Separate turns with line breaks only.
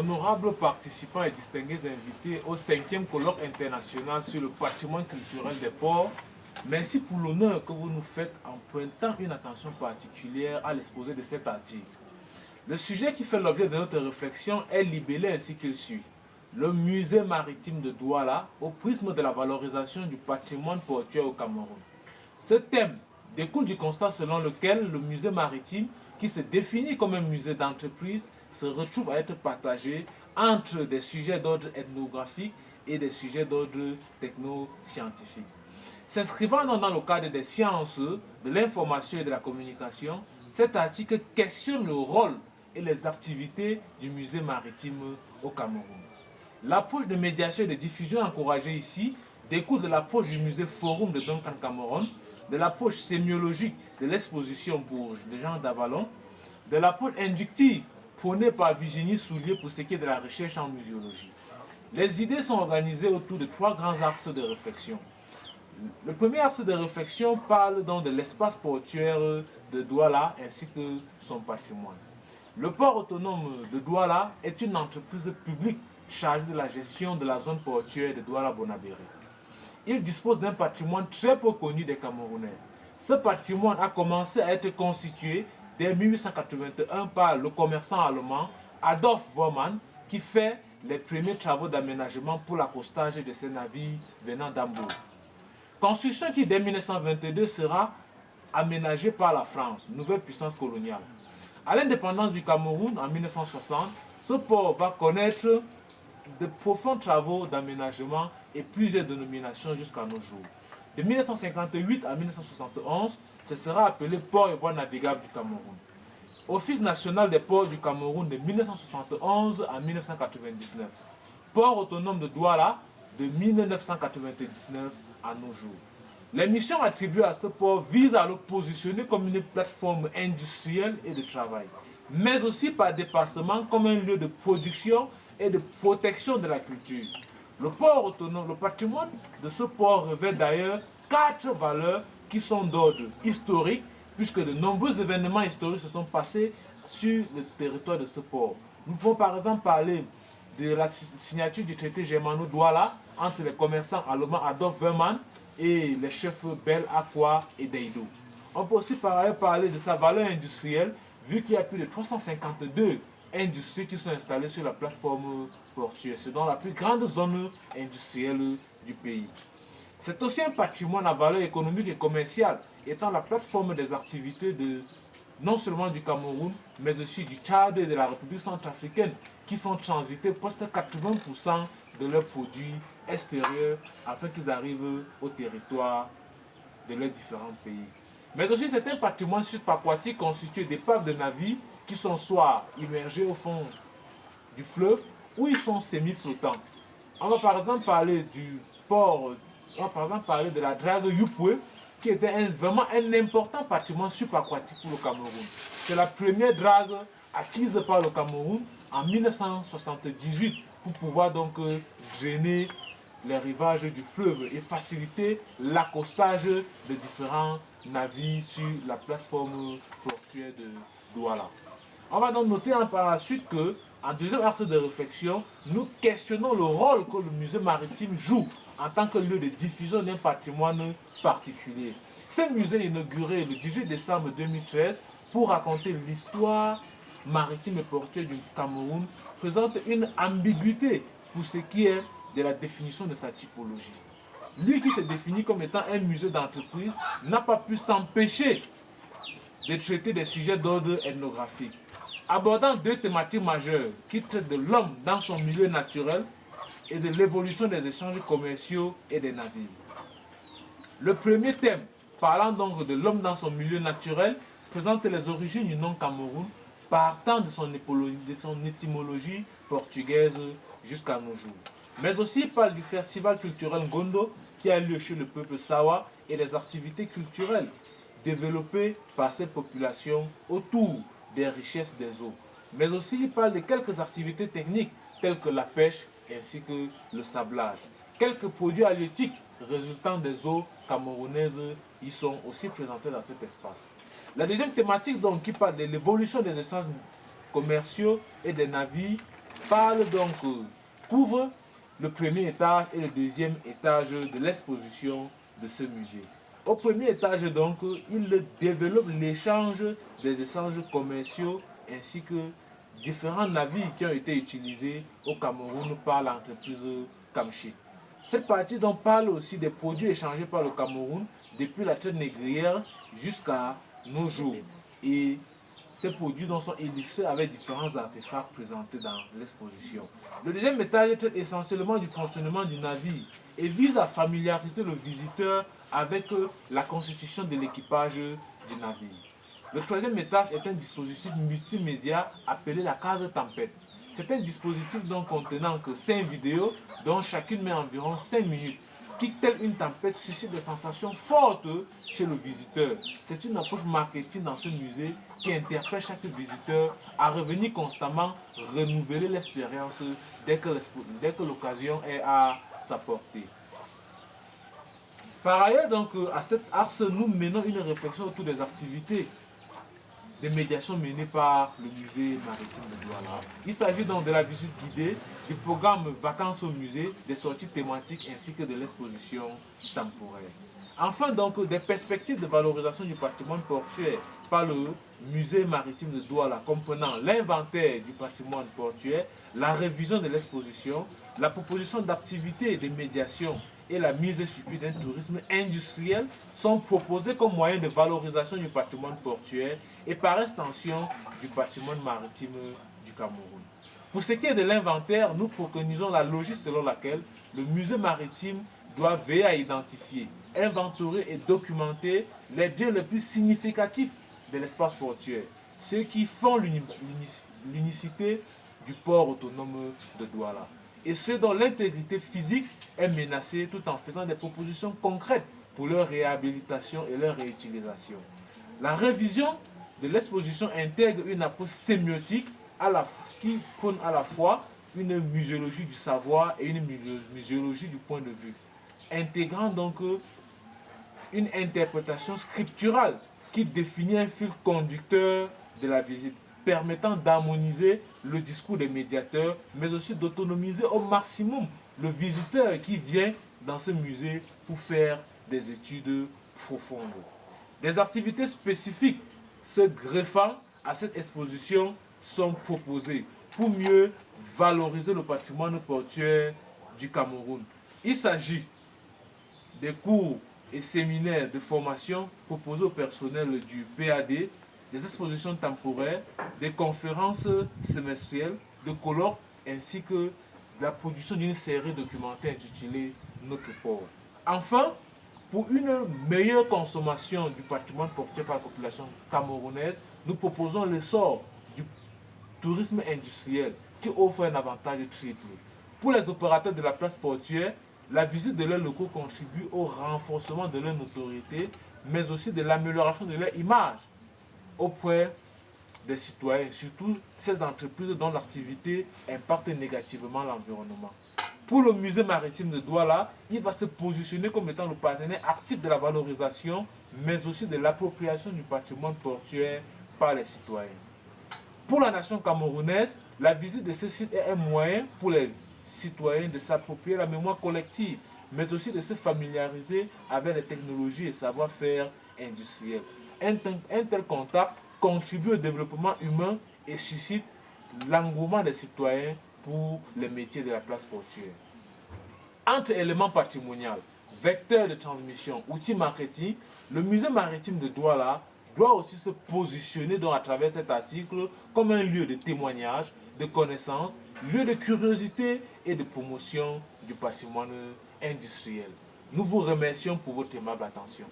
Honorables participants et distingués invités au 5e colloque international sur le patrimoine culturel des ports, merci pour l'honneur que vous nous faites en pointant une attention particulière à l'exposé de cet article. Le sujet qui fait l'objet de notre réflexion est libellé ainsi qu'il suit. Le musée maritime de Douala au prisme de la valorisation du patrimoine portuaire au Cameroun. Ce thème découle du constat selon lequel le musée maritime, qui se définit comme un musée d'entreprise, se retrouve à être partagé entre des sujets d'ordre ethnographique et des sujets d'ordre techno-scientifique. S'inscrivant dans le cadre des sciences, de l'information et de la communication, cet article questionne le rôle et les activités du musée maritime au Cameroun. L'approche de médiation et de diffusion encouragée ici découle de l'approche du musée Forum de Duncan Cameroun, de l'approche sémiologique de l'exposition Bourges de Jean d'Avalon, de l'approche inductive prônée par Virginie Soulier pour ce qui est de la recherche en muséologie. Les idées sont organisées autour de 3 grands axes de réflexion. Le premier axe de réflexion parle donc de l'espace portuaire de Douala ainsi que son patrimoine. Le port autonome de Douala est une entreprise publique chargée de la gestion de la zone portuaire de Douala-Bonabéré. Il dispose d'un patrimoine très peu connu des Camerounais. Ce patrimoine a commencé à être constitué dès 1881 par le commerçant allemand Adolf Bormann qui fait les premiers travaux d'aménagement pour l'accostage de ses navires venant d'Hambourg. Construction qui dès 1922 sera aménagée par la France, nouvelle puissance coloniale. À l'indépendance du Cameroun en 1960, ce port va connaître de profonds travaux d'aménagement et plusieurs dénominations jusqu'à nos jours. De 1958 à 1971, ce sera appelé Port et voie navigable du Cameroun. Office national des ports du Cameroun de 1971 à 1999. Port autonome de Douala de 1999 à nos jours. Les missions attribuées à ce port visent à le positionner comme une plateforme industrielle et de travail, mais aussi par dépassement comme un lieu de production et de protection de la culture. Le port autonome, le patrimoine de ce port revêt d'ailleurs 4 valeurs qui sont d'ordre historique, puisque de nombreux événements historiques se sont passés sur le territoire de ce port. Nous pouvons par exemple parler de la signature du traité germano-douala entre les commerçants allemands Adolf Wermann et les chefs Bell, Aqua et Deido. On peut aussi par ailleurs parler de sa valeur industrielle, vu qu'il y a plus de 352 industries qui sont installées sur la plateforme portuaire. C'est dans la plus grande zone industrielle du pays. C'est aussi un patrimoine à valeur économique et commerciale, étant la plateforme des activités de non seulement du Cameroun, mais aussi du Tchad et de la République centrafricaine, qui font transiter presque 80% de leurs produits extérieurs afin qu'ils arrivent au territoire de leurs différents pays. Mais aussi c'est un patrimoine subaquatique constitué d'épaves de navires qui sont soit immergés au fond du fleuve ou ils sont semi-flottants. On va par exemple parler du port, on va par exemple parler de la drague Yupwe, qui était vraiment un important patrimoine subaquatique pour le Cameroun. C'est la première drague acquise par le Cameroun en 1978 pour pouvoir donc drainer les rivages du fleuve et faciliter l'accostage de différents navires sur la plateforme portuaire de Douala. On va donc noter par la suite que, en deuxième axe de réflexion, nous questionnons le rôle que le musée maritime joue en tant que lieu de diffusion d'un patrimoine particulier. Ce musée inauguré le 18 décembre 2013 pour raconter l'histoire maritime et portuaire du Cameroun présente une ambiguïté pour ce qui est de la définition de sa typologie. Lui qui se définit comme étant un musée d'entreprise n'a pas pu s'empêcher de traiter des sujets d'ordre ethnographique, abordant 2 thématiques majeures qui traitent de l'homme dans son milieu naturel et de l'évolution des échanges commerciaux et des navires. Le premier thème, parlant donc de l'homme dans son milieu naturel, présente les origines du nom Cameroun, partant de son étymologie portugaise jusqu'à nos jours. Mais aussi il parle du festival culturel Ngondo qui a lieu chez le peuple Sawa et des activités culturelles développées par cette population autour des richesses des eaux. Mais aussi il parle de quelques activités techniques telles que la pêche ainsi que le sablage. Quelques produits halieutiques résultant des eaux camerounaises y sont aussi présentés dans cet espace. La deuxième thématique donc qui parle de l'évolution des échanges commerciaux et des navires parle donc, couvre le premier étage et le deuxième étage de l'exposition de ce musée. Au premier étage donc, il développe l'échange des échanges commerciaux ainsi que différents navires qui ont été utilisés au Cameroun par l'entreprise Camshit. Cette partie donc parle aussi des produits échangés par le Cameroun depuis la traite négrière jusqu'à nos jours. Et ces produits donc sont illustrés avec différents artefacts présentés dans l'exposition. Le deuxième étage traite essentiellement du fonctionnement du navire et vise à familiariser le visiteur avec la constitution de l'équipage du navire. Le troisième étage est un dispositif multimédia appelé la case tempête. C'est un dispositif donc contenant que 5 vidéos dont chacune met environ 5 minutes qui, telle une tempête, suscite des sensations fortes chez le visiteur. C'est une approche marketing dans ce musée qui interpelle chaque visiteur à revenir constamment renouveler l'expérience dès que l'occasion est à sa portée. Par ailleurs, donc, à cet axe, nous menons une réflexion autour des activités des médiations menées par le musée maritime de Douala. Il s'agit donc de la visite guidée, du programme Vacances au musée, des sorties thématiques ainsi que de l'exposition temporaire. Enfin donc, des perspectives de valorisation du patrimoine portuaire par le musée maritime de Douala, comprenant l'inventaire du patrimoine portuaire, la révision de l'exposition, la proposition d'activités et de médiation et la mise sur pied d'un tourisme industriel sont proposés comme moyen de valorisation du patrimoine portuaire et par extension du patrimoine maritime du Cameroun. Pour ce qui est de l'inventaire, nous préconisons la logique selon laquelle le musée maritime doit veiller à identifier, inventorier et documenter les biens les plus significatifs de l'espace portuaire, ceux qui font l'unicité du port autonome de Douala, et ceux dont l'intégrité physique est menacée tout en faisant des propositions concrètes pour leur réhabilitation et leur réutilisation. La révision de l'exposition intègre une approche sémiotique qui prône à la fois une muséologie du savoir et une muséologie du point de vue, intégrant donc une interprétation scripturale qui définit un fil conducteur de la visite, permettant d'harmoniser le discours des médiateurs, mais aussi d'autonomiser au maximum le visiteur qui vient dans ce musée pour faire des études profondes. Des activités spécifiques se greffant à cette exposition sont proposées pour mieux valoriser le patrimoine portuaire du Cameroun. Il s'agit des cours et séminaires de formation proposés au personnel du PAD, des expositions temporaires, des conférences semestrielles, de colloques, ainsi que la production d'une série documentaire intitulée Notre port. Enfin, pour une meilleure consommation du patrimoine portuaire par la population camerounaise, nous proposons l'essor du tourisme industriel qui offre un avantage triple. Pour les opérateurs de la place portuaire, la visite de leurs locaux contribue au renforcement de leur notoriété, mais aussi de l'amélioration de leur image auprès des citoyens, surtout ces entreprises dont l'activité impacte négativement l'environnement. Pour le musée maritime de Douala, il va se positionner comme étant le partenaire actif de la valorisation, mais aussi de l'appropriation du patrimoine portuaire par les citoyens. Pour la nation camerounaise, la visite de ce site est un moyen pour les citoyens de s'approprier la mémoire collective, mais aussi de se familiariser avec les technologies et savoir-faire industriels. Un tel contact contribue au développement humain et suscite l'engouement des citoyens pour les métiers de la place portuaire. Entre éléments patrimoniaux, vecteurs de transmission, outils marketing, le musée maritime de Douala doit aussi se positionner donc à travers cet article comme un lieu de témoignage, de connaissance, lieu de curiosité et de promotion du patrimoine industriel. Nous vous remercions pour votre aimable attention.